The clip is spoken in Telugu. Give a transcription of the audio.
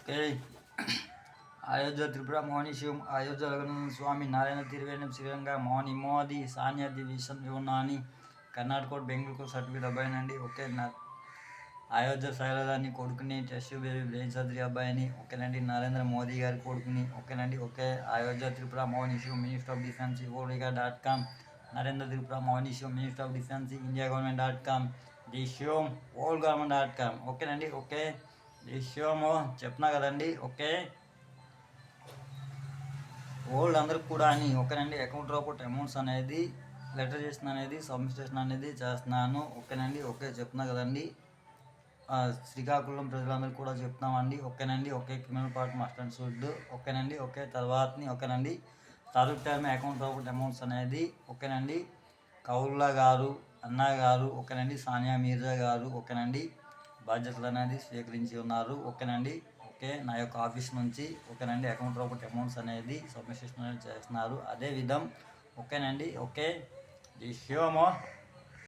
ఓకే. అయోధ్య త్రిపుర మౌని శివం అయోధ్య స్వామి నారాయణ తిరువేణం శ్రీరంగ మౌని మోది సాన్యాది విషన్ యువనాని కర్ణాటక బెంగళూరు సర్టిఫికేట్ అబ్బాయినండి. ఓకే. అయోధ్య శైలదాని కొడుకుని టెస్ట్ బేబీ బ్రెయిన్ సర్జరీ అబ్బాయిని. ఓకేనండి. నరేంద్ర మోదీ గారి కొడుకుని. ఓకేనండి. ఓకే. అయోధ్య త్రిపుర మౌని శివం మినిస్టర్ ఆఫ్ డిఫెన్స్ ఓడిగా.com నరేంద్ర త్రిపుర మౌని Shivam minister of defence India గవర్నమెంట్.com ది శివం ఓల్డ్ గవర్నమెంట్.com. ఓకేనండి. ఓకే. ది శివము చెప్తున్నా కదండి. ఓకే. ఓల్డ్ అందరికి కూడా అని. ఓకేనండి. అకౌంట్ డ్రాప్అవుట్ అమౌంట్స్ అనేది లెటర్ చేసిన అనేది సబ్మిషన్ అనేది చేస్తున్నాను. ఓకేనండి. ఓకే. చెప్తున్నా కదండి. శ్రీకాకుళం ప్రజలందరూ కూడా చెప్తున్నామండి. ఓకేనండి. Okay. Criminal part must and should. ఓకేనండి. ఓకే. తర్వాతని ఓకేనండి. Third time account dropout amounts అనేది ఓకేనండి. కౌల్లా గారు, అన్నా గారు, ఓకేనండి. సానియా మీర్జా గారు ఓకేనండి బాధ్యతలు అనేది స్వీకరించి ఉన్నారు. ఓకేనండి. ఓకే. నా యొక్క ఆఫీస్ నుంచి ఓకేనండి అకౌంట్ డ్రాప్అవుట్ అమౌంట్స్ అనేది సబ్మిషన్ అనేది చేస్తున్నారు. అదే విధం ఓకేనండి. ఓకే. ది శివమో